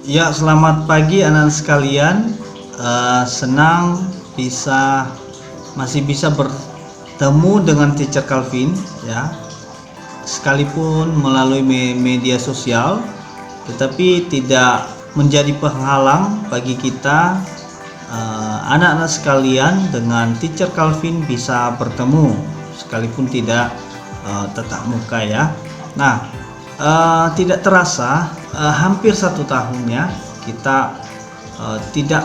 Ya, selamat pagi anak-anak sekalian. Senang masih bisa bertemu dengan Teacher Calvin, ya. Sekalipun melalui media sosial, tetapi tidak menjadi penghalang bagi kita anak-anak sekalian dengan Teacher Calvin bisa bertemu sekalipun tidak tatap muka, ya. Nah, tidak terasa hampir 1 tahun, ya, kita tidak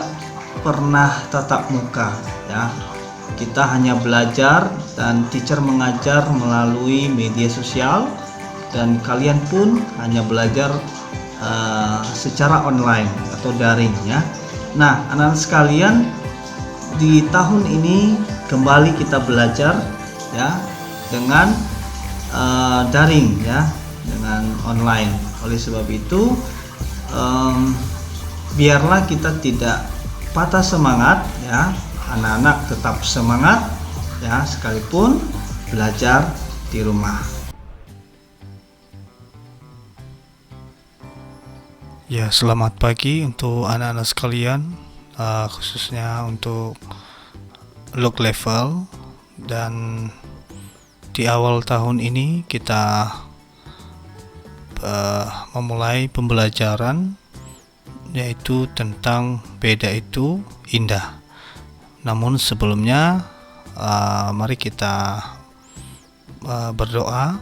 pernah tatap muka, ya. Kita hanya belajar dan teacher mengajar melalui media sosial, dan kalian pun hanya belajar secara online atau daring, ya. Nah, anak-anak sekalian, di tahun ini kembali kita belajar, ya, dengan daring, ya, dengan online. Oleh sebab itu, biarlah kita tidak patah semangat, ya. Anak-anak tetap semangat, ya, sekalipun belajar di rumah. Ya, selamat pagi untuk anak-anak sekalian, khususnya untuk look level. Dan di awal tahun ini kita memulai pembelajaran, yaitu tentang beda itu indah. Namun sebelumnya, mari kita berdoa,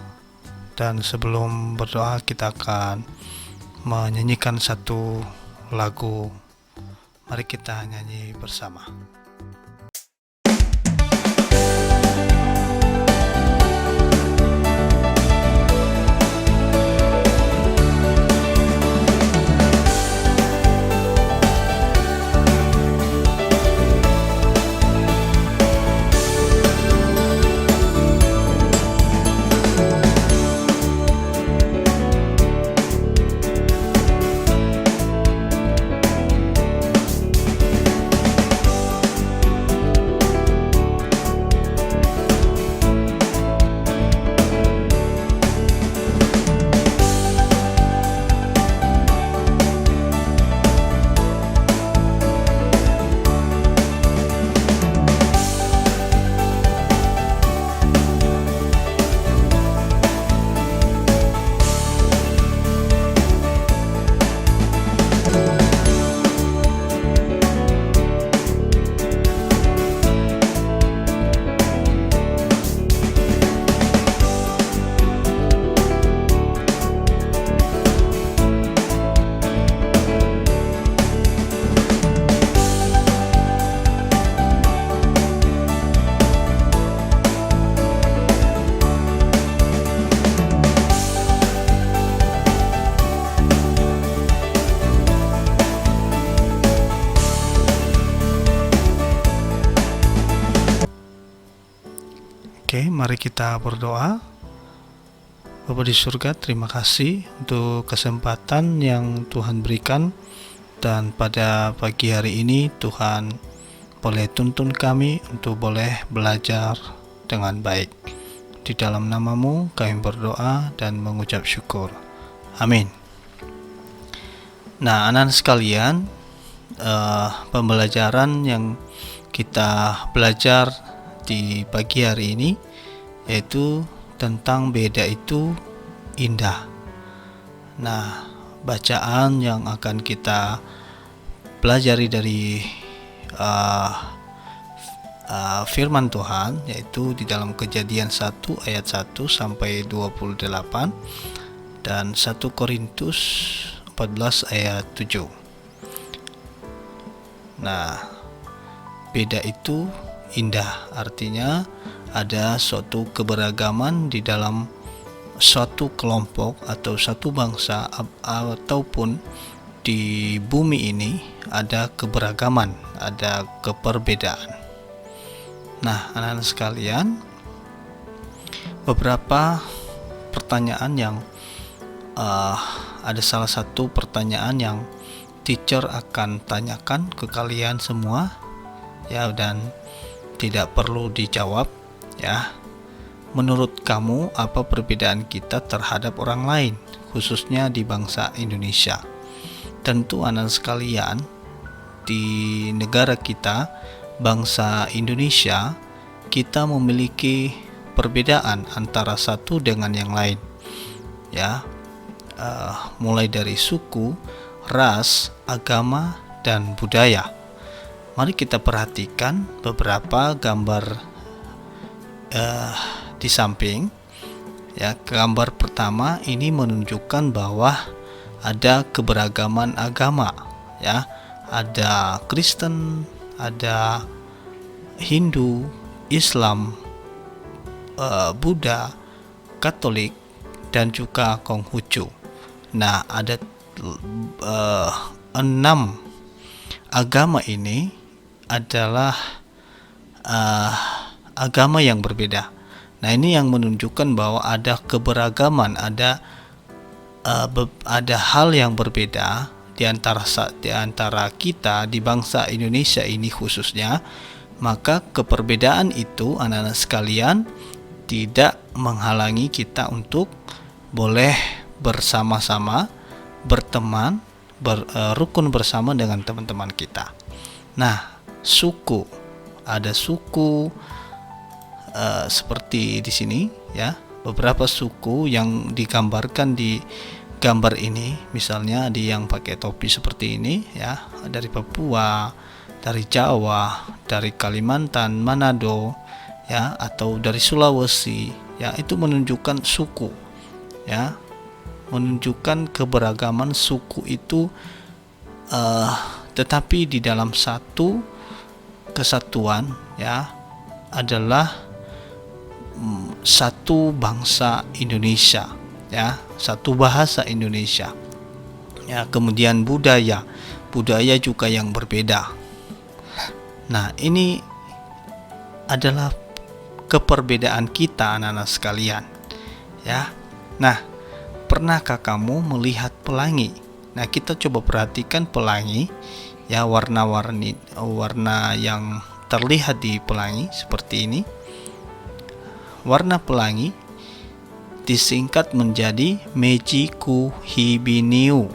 dan sebelum berdoa kita akan menyanyikan satu lagu. Mari kita nyanyi bersama. Oke, mari kita berdoa. Bapa di surga, terima kasih untuk kesempatan yang Tuhan berikan, dan pada pagi hari ini Tuhan boleh tuntun kami untuk boleh belajar dengan baik. Di dalam nama-Mu kami berdoa dan mengucap syukur. Amin. Nah, anak-anak sekalian, pembelajaran yang kita belajar di pagi hari ini yaitu tentang beda itu indah. Nah, bacaan yang akan kita pelajari dari firman Tuhan yaitu di dalam Kejadian 1 ayat 1 sampai 28 dan 1 Korintus 14 ayat 7. Nah, beda itu indah, artinya ada suatu keberagaman di dalam suatu kelompok atau satu bangsa, ataupun di bumi ini ada keberagaman, ada keperbedaan. Nah, anak-anak sekalian, beberapa pertanyaan yang ada salah satu pertanyaan yang teacher akan tanyakan ke kalian semua, ya, dan tidak perlu dijawab, ya. Menurut kamu, apa perbedaan kita terhadap orang lain, khususnya di bangsa Indonesia? tentu anak sekalian, di negara kita, bangsa Indonesia, kita memiliki perbedaan antara satu dengan yang lain, ya. Mulai dari suku, ras, agama, dan budaya. Mari kita perhatikan beberapa gambar di samping. Ya, gambar pertama ini menunjukkan bahwa ada keberagaman agama, ya. Ada Kristen, ada Hindu, Islam, Buddha, Katolik, dan juga Konghucu. Nah, ada 6 agama ini adalah agama yang berbeda. Nah, ini yang menunjukkan bahwa ada keberagaman, ada hal yang berbeda di antara kita di bangsa Indonesia ini khususnya. Maka keperbedaan itu, anak-anak sekalian, tidak menghalangi kita untuk boleh bersama-sama, berteman, rukun bersama dengan teman-teman kita. Nah, suku, ada suku seperti di sini, ya, beberapa suku yang digambarkan di gambar ini. Misalnya ada yang pakai topi seperti ini, ya, dari Papua, dari Jawa, dari Kalimantan, Manado, ya, atau dari Sulawesi, ya. Itu menunjukkan suku, ya, menunjukkan keberagaman suku itu, tetapi di dalam satu kesatuan, ya, adalah satu bangsa Indonesia, ya, satu bahasa Indonesia, ya. Kemudian budaya juga yang berbeda. Nah, ini adalah keperbedaan kita, anak-anak sekalian, ya. Nah, pernahkah kamu melihat pelangi? Nah, kita coba perhatikan pelangi, ya, warna yang terlihat di pelangi seperti ini. Warna pelangi disingkat menjadi Meiji-ku Hibiniu,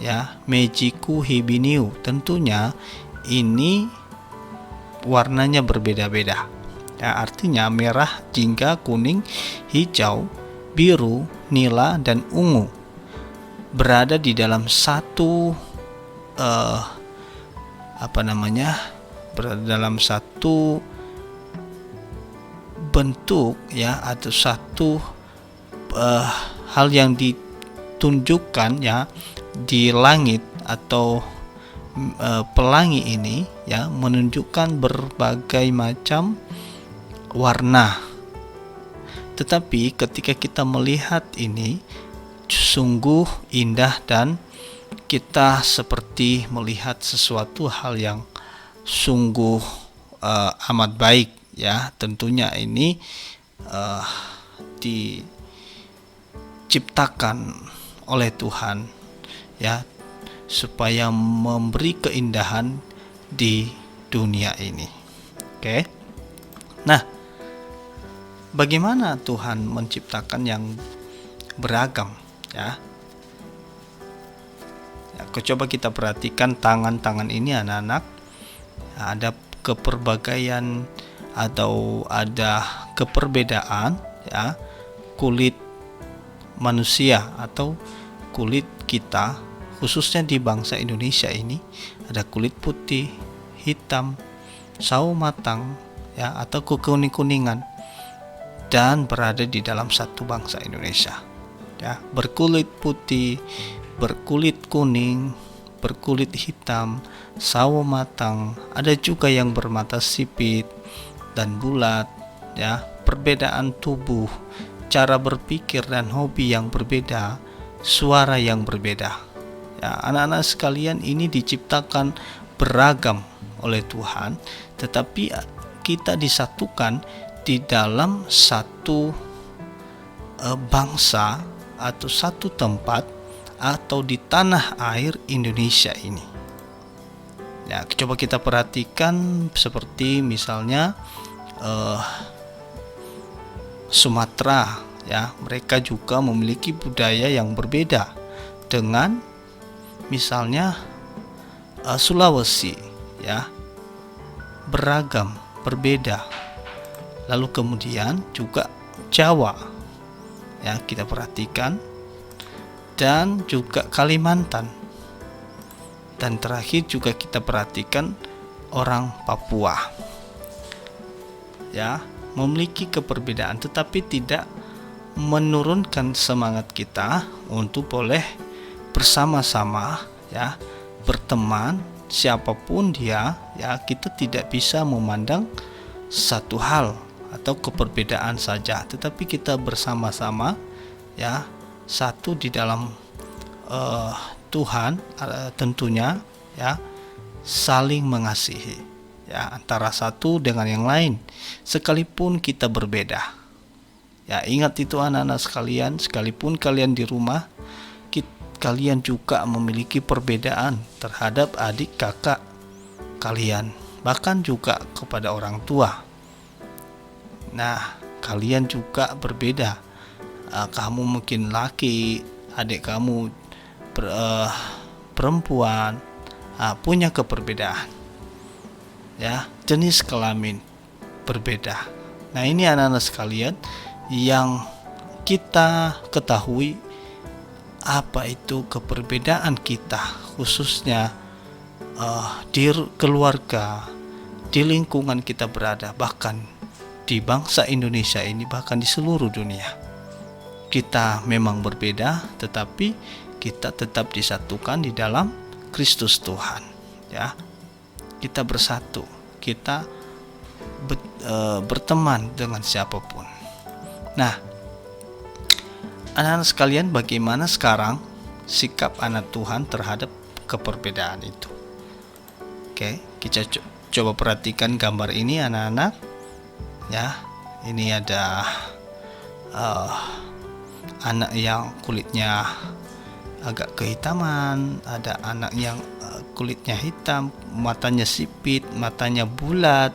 ya, Meiji-ku Hibiniu. Tentunya ini warnanya berbeda-beda, ya, artinya merah, jingga, kuning, hijau, biru, nila, dan ungu berada di dalam satu berada dalam satu bentuk, ya, atau satu hal yang ditunjukkan, ya, di langit atau pelangi ini, ya, menunjukkan berbagai macam warna. Tetapi ketika kita melihat ini sungguh indah dan kita seperti melihat sesuatu hal yang sungguh amat baik, ya. Tentunya ini diciptakan oleh Tuhan, ya, supaya memberi keindahan di dunia ini. Oke. Nah, bagaimana Tuhan menciptakan yang beragam, ya? Coba kita perhatikan tangan-tangan ini, anak-anak. Ada keperbagaian atau ada keperbedaan, ya. Kulit manusia atau kulit kita, khususnya di bangsa Indonesia ini, ada kulit putih, hitam, sawo matang, ya, atau kekuning-kuningan, dan berada di dalam satu bangsa Indonesia, ya. Berkulit putih, berkulit kuning, berkulit hitam, sawo matang, ada juga yang bermata sipit dan bulat, ya. Perbedaan tubuh, cara berpikir dan hobi yang berbeda, suara yang berbeda, ya. Anak-anak sekalian, ini diciptakan beragam oleh Tuhan, tetapi kita disatukan di dalam satu bangsa atau satu tempat atau di tanah air Indonesia ini. Ya, coba kita perhatikan seperti misalnya Sumatera, ya, mereka juga memiliki budaya yang berbeda dengan misalnya Sulawesi, ya, beragam, berbeda. Lalu kemudian juga Jawa, ya, kita perhatikan, dan juga Kalimantan, dan terakhir juga kita perhatikan orang Papua, ya, memiliki keperbedaan tetapi tidak menurunkan semangat kita untuk boleh bersama-sama, ya, berteman siapapun dia, ya. Kita tidak bisa memandang satu hal atau keperbedaan saja, tetapi kita bersama-sama, ya, satu di dalam Tuhan, tentunya, ya, saling mengasihi, ya, antara satu dengan yang lain sekalipun kita berbeda. Ya, ingat itu anak-anak sekalian, sekalipun kalian di rumah, kalian juga memiliki perbedaan terhadap adik kakak kalian, bahkan juga kepada orang tua. Nah, kalian juga berbeda. Kamu mungkin laki, adik kamu perempuan, punya keperbedaan, ya, jenis kelamin berbeda. Nah, ini anak-anak sekalian yang kita ketahui apa itu keperbedaan kita, khususnya di keluarga, di lingkungan kita berada, bahkan di bangsa Indonesia ini, bahkan di seluruh dunia. Kita memang berbeda, tetapi kita tetap disatukan di dalam Kristus Tuhan, ya. Kita bersatu, kita berteman dengan siapapun. Nah, anak-anak sekalian, bagaimana sekarang sikap anak Tuhan terhadap keperbedaan itu? Oke, kita coba perhatikan gambar ini anak-anak, ya. Ini ada anak yang kulitnya agak kehitaman, ada anak yang kulitnya hitam, matanya sipit, matanya bulat,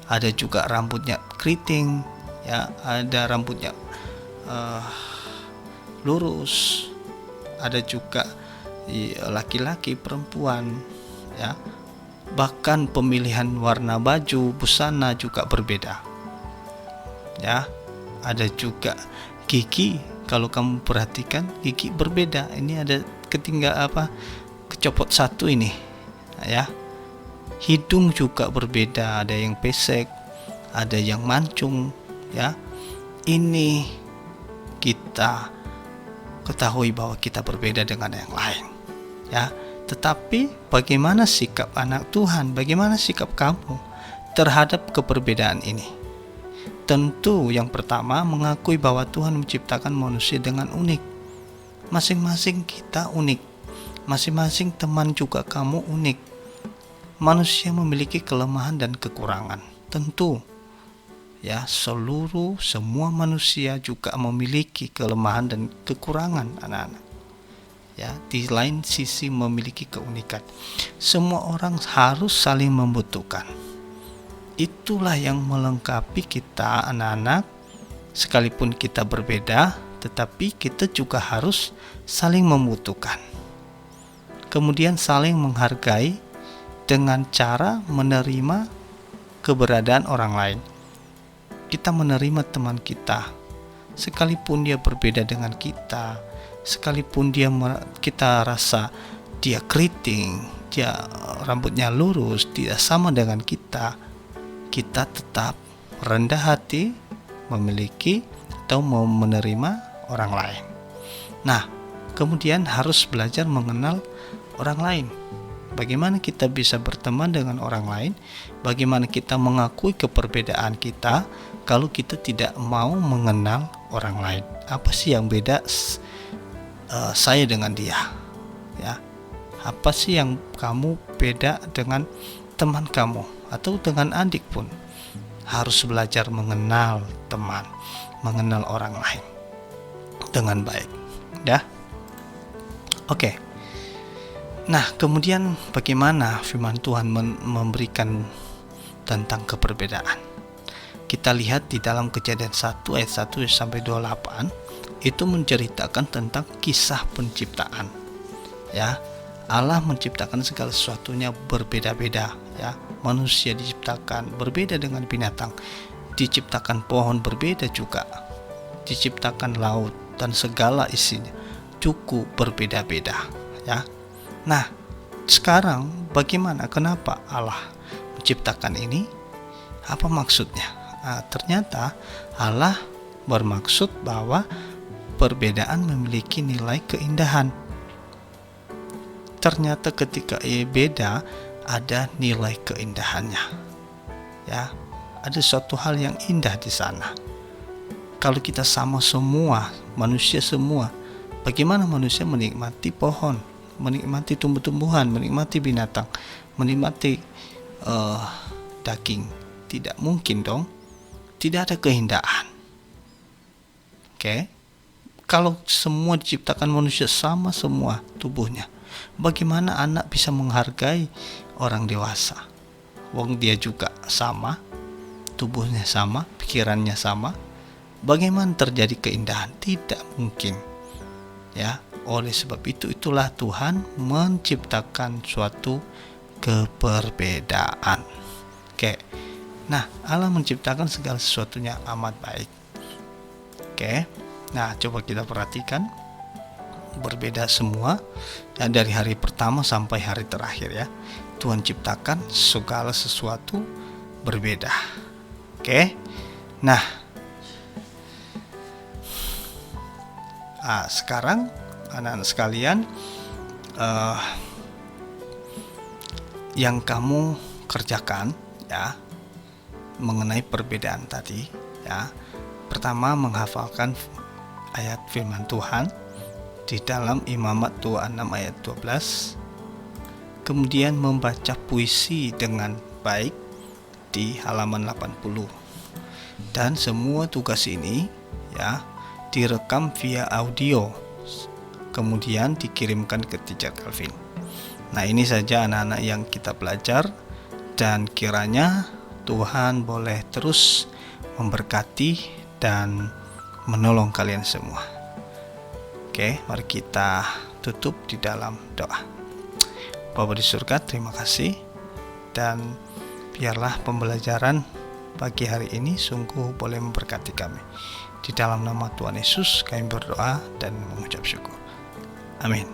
ada juga rambutnya keriting, ya, ada rambutnya lurus, ada juga laki-laki, perempuan, ya. Bahkan pemilihan warna baju, busana juga berbeda, ya. Ada juga gigi, kalau kamu perhatikan gigi berbeda. Ini ada kecopot satu ini, ya. Hidung juga berbeda, ada yang pesek, ada yang mancung, ya. Ini kita ketahui bahwa kita berbeda dengan yang lain, ya. Tetapi bagaimana sikap anak Tuhan, bagaimana sikap kamu terhadap keperbedaan ini? Tentu yang pertama, mengakui bahwa Tuhan menciptakan manusia dengan unik. Masing-masing kita unik, masing-masing teman juga kamu unik. Manusia memiliki kelemahan dan kekurangan, tentu, ya. Semua manusia juga memiliki kelemahan dan kekurangan, anak-anak, ya. Di lain sisi memiliki keunikan. Semua orang harus saling membutuhkan. Itulah yang melengkapi kita, anak-anak. Sekalipun kita berbeda, tetapi kita juga harus saling membutuhkan. Kemudian saling menghargai dengan cara menerima keberadaan orang lain. Kita menerima teman kita, sekalipun dia berbeda dengan kita, sekalipun kita rasa dia keriting, dia rambutnya lurus, tidak sama dengan kita tetap rendah hati memiliki atau mau menerima orang lain. Nah, kemudian harus belajar mengenal orang lain. Bagaimana kita bisa berteman dengan orang lain? Bagaimana kita mengakui keperbedaan kita kalau kita tidak mau mengenal orang lain? Apa sih yang beda saya dengan dia? Ya, apa sih yang kamu beda dengan teman kamu atau dengan adik pun? Harus belajar mengenal teman, mengenal orang lain dengan baik, ya. Oke. Nah, kemudian bagaimana firman Tuhan memberikan tentang keperbedaan? Kita lihat di dalam Kejadian 1 ayat 1 sampai 28, itu menceritakan tentang kisah penciptaan, ya. Allah menciptakan segala sesuatunya berbeda-beda, ya. Manusia diciptakan berbeda dengan binatang, diciptakan pohon berbeda juga, diciptakan laut dan segala isinya cukup berbeda-beda, ya. Nah, sekarang bagaimana, kenapa Allah menciptakan ini? Apa maksudnya? Nah, ternyata Allah bermaksud bahwa perbedaan memiliki nilai keindahan. Ternyata ketika beda, ada nilai keindahannya, ya. Ada suatu hal yang indah di sana. Kalau kita sama semua, manusia semua, bagaimana manusia menikmati pohon, menikmati tumbuh-tumbuhan, menikmati binatang, menikmati daging? Tidak mungkin dong. Tidak ada keindahan. Oke. Kalau semua diciptakan manusia sama semua tubuhnya, bagaimana anak bisa menghargai orang dewasa? Wong dia juga sama, tubuhnya sama, pikirannya sama. Bagaimana terjadi keindahan? Tidak mungkin, ya. Oleh sebab itulah Tuhan menciptakan suatu keberbedaan. Oke. Nah, Allah menciptakan segala sesuatunya amat baik. Oke. Nah, coba kita perhatikan, berbeda semua, ya, dari hari pertama sampai hari terakhir, ya. Tuhan ciptakan segala sesuatu berbeda. Oke. Nah, sekarang anak-anak sekalian, yang kamu kerjakan, ya, mengenai perbedaan tadi, ya. Pertama, menghafalkan ayat firman Tuhan di dalam Imamat 26 ayat 12. Kemudian membaca puisi dengan baik di halaman 80. Dan semua tugas ini, ya, direkam via audio, kemudian dikirimkan ke Teacher Calvin. Nah, ini saja anak-anak yang kita belajar, dan kiranya Tuhan boleh terus memberkati dan menolong kalian semua. Oke, mari kita tutup di dalam doa. Bapa di surga, terima kasih, dan biarlah pembelajaran pagi hari ini sungguh boleh memberkati kami. Di dalam nama Tuhan Yesus kami berdoa dan mengucap syukur. Amin.